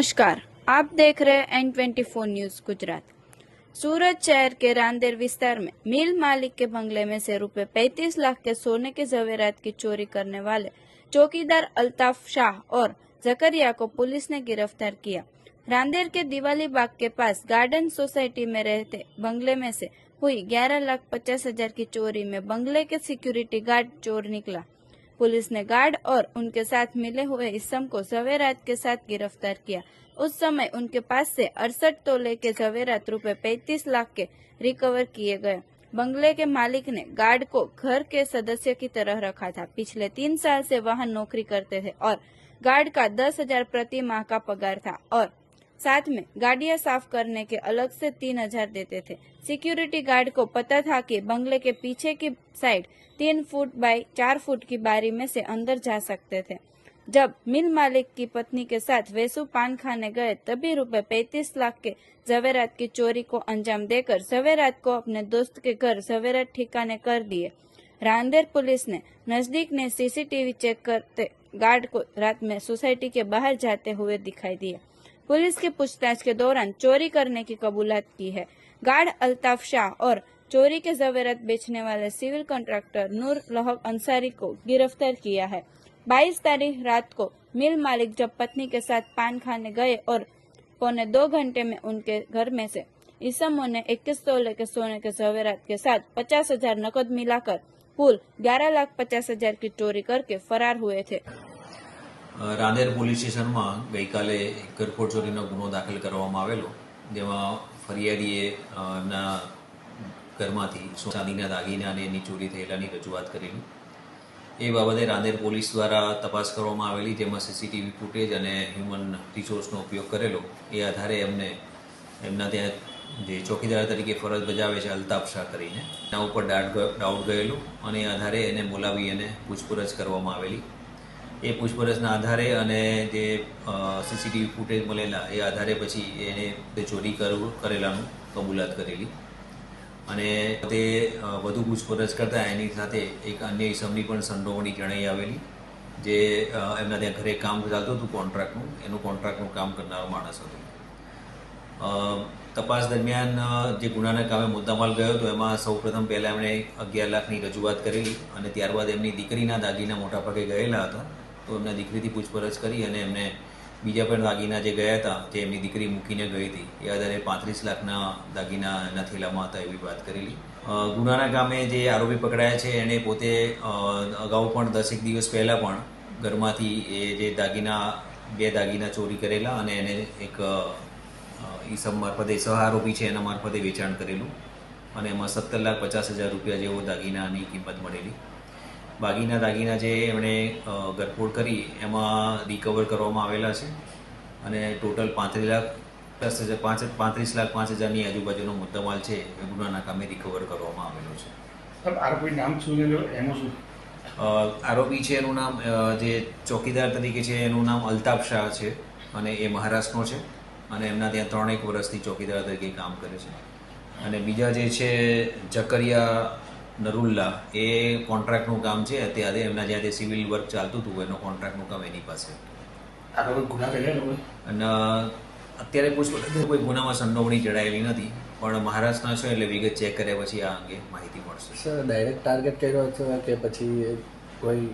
नमस्कार, आप देख रहे हैं N24 न्यूज गुजरात। सूरत शहर के रांदेर विस्तार में मिल मालिक के बंगले में से रुपए 35 लाख के सोने के जवेरात की चोरी करने वाले चौकीदार अल्ताफ शाह और जकरिया को पुलिस ने गिरफ्तार किया। रांदेर के दिवाली बाग के पास गार्डन सोसाइटी में रहते बंगले में से हुई 11,50,000 की चोरी में बंगले के सिक्योरिटी गार्ड चोर निकला। पुलिस ने गार्ड और उनके साथ मिले हुए इसम को जवेरात के साथ गिरफ्तार किया। उस समय उनके पास से 68 तोले के जवेरात रुपए 35 लाख के रिकवर किए गए। बंगले के मालिक ने गार्ड को घर के सदस्य की तरह रखा था। पिछले 3 साल से वहां नौकरी करते थे और गार्ड का 10,000 प्रति माह का पगार था और साथ में गाड़ियां साफ करने के अलग से 3,000 देते थे। सिक्योरिटी गार्ड को पता था कि बंगले के पीछे की साइड 3 फुट बाय 4 फुट की बारी में से अंदर जा सकते थे। जब मिल मालिक की पत्नी के साथ वेसु पान खाने गए तभी रुपए 35 लाख के जवेरात की चोरी को अंजाम देकर जवेरात को अपने दोस्त के घर जवेरात ठिकाने कर दिए। रांदेर पुलिस ने नजदीक ने सीसीटीवी चेक करते गार्ड को रात में सोसाइटी के बाहर जाते हुए दिखाई दिए। पुलिस की पूछताछ के दौरान चोरी करने की कबूलात की है। गार्ड अल्ताफ शाह और चोरी के जवेरात बेचने वाले सिविल कॉन्ट्रैक्टर नूर लहक अंसारी को गिरफ्तार किया है। 22 तारीख रात को मिल मालिक जब पत्नी के साथ पान खाने गए और 1.25 घंटे में उनके घर में से इसमों ने 21 तोले के सोने के जवेरात के साथ 50,000 नकद मिलाकर कुल 11,50,000 की चोरी करके फरार हुए थे। રાંદેર પોલીસ સ્ટેશનમાં ગઈકાલે ઘરફોડ ચોરીનો ગુનો દાખલ કરવામાં આવેલો, જેમાં ફરિયાદીએ એમના ઘરમાંથી ચાંદીના દાગીના અને એની ચોરી થયેલાની રજૂઆત કરેલી। એ બાબતે રાંદેર પોલીસ દ્વારા તપાસ કરવામાં આવેલી, જેમાં સીસીટીવી ફૂટેજ અને હ્યુમન રિસોર્સનો ઉપયોગ કરેલો। એ આધારે એમને એમના ત્યાં જે ચોકીદાર તરીકે ફરજ બજાવે છે અલ્તાફ શાહ કરીને એના ઉપર ડાઉટ ગયેલું અને એ આધારે એને બોલાવી અને પૂછપરછ કરવામાં આવેલી। એ પૂછપરછના આધારે અને જે સીસીટીવી ફૂટેજ મળેલા એ આધારે પછી એને તે ચોરી કરેલાનું કબૂલાત કરેલી અને તે વધુ પૂછપરછ કરતાં એની સાથે એક અન્ય ઇસમની પણ સંડોવણી જણાઈ આવેલી, જે એમના ત્યાં ઘરે કામ ચાલતું હતું કોન્ટ્રાક્ટનું, એનું કોન્ટ્રાક્ટનું કામ કરનારો માણસ હતો। તપાસ દરમિયાન જે ગુનાના કામે મુદ્દામાલ ગયો હતો એમાં સૌપ્રથમ પહેલાં એમણે 11 લાખની રજૂઆત કરેલી અને ત્યારબાદ એમની દીકરીના દાગીના મોટા ભાગે ગયેલા હતા, તો એમના દીકરીથી પૂછપરછ કરી અને એમને બીજા પણ દાગીના જે ગયા હતા જે એમની દીકરી મૂકીને ગઈ હતી એ આધારે 35 લાખના દાગીના એના થેલામાં હતા એવી વાત કરેલી। ગુનાના કામે જે આરોપી પકડાયા છે એણે પોતે અગાઉ પણ 10 દિવસ પહેલાં પણ ઘરમાંથી એ જે બે દાગીના ચોરી કરેલા અને એને એક ઈસમ મારફતે સહ આરોપી છે એના મારફતે વેચાણ કરેલું અને એમાં 17,50,000 રૂપિયા જેવો દાગીનાની કિંમત મળેલી। બાકીના દાગીના જે એમણે ઘરફોડ કરી એમાં રિકવર કરવામાં આવેલા છે અને ટોટલ 35,05,000ની આજુબાજુનો મુદ્દામાલ છે એ ગુનાના કામે રિકવર કરવામાં આવેલો છે। આરોપી નામ શું એનું શું? આરોપી છે એનું નામ જે ચોકીદાર તરીકે છે એનું નામ અલ્તાફ શાહ છે અને એ મહારાષ્ટ્રનો છે અને એમના ત્યાં 3 વર્ષથી ચોકીદાર તરીકે કામ કરે છે। અને બીજા જે છે જકરિયા નરુલ્લા, એ કોન્ટ્રાક્ટનું કામ છે, અત્યારે એમના જ્યાં જે સિવિલ વર્ક ચાલતું હતું એનું કોન્ટ્રાક્ટનું કામ એની પાસે। અને અત્યારે પૂછપરછ કોઈ ગુનામાં સંડોવણી જણાયેલી નથી, પણ મહારાષ્ટ્રના છે એટલે વિગત ચેક કર્યા પછી આ અંગે માહિતી મળશે। સર, ડાયરેક્ટ ટાર્ગેટ કર્યો છે કે પછી કોઈ?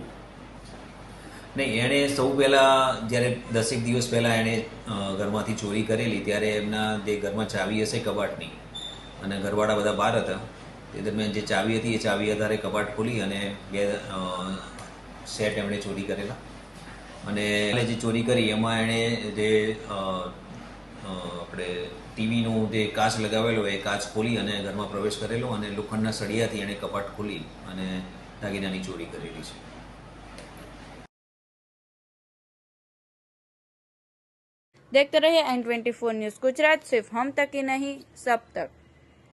નહીં, એણે સૌ પહેલાં જ્યારે 10 દિવસ પહેલાં એણે ઘરમાંથી ચોરી કરેલી ત્યારે એમના જે ઘરમાં ચાવી હશે કબાટની અને ઘરવાળા બધા બહાર હતા, તે દરમિયાન જે ચાવી હતી એ ચાવી આધારે કબાટ ખોલી અને 2 સેટ એમણે ચોરી કરેલા અને જે ચોરી કરી એમાં એણે જે આપણે ટીવીનું જે કાચ લગાવેલો એ કાચ ખોલી અને ઘરમાં પ્રવેશ કરેલો અને લોખંડના સળિયાથી એણે કબાટ ખોલી અને દાગીનાની ચોરી કરેલી છે। देखते रहिए N24 न्यूज गुजरात। सिर्फ हम तक ही नहीं, सब तक।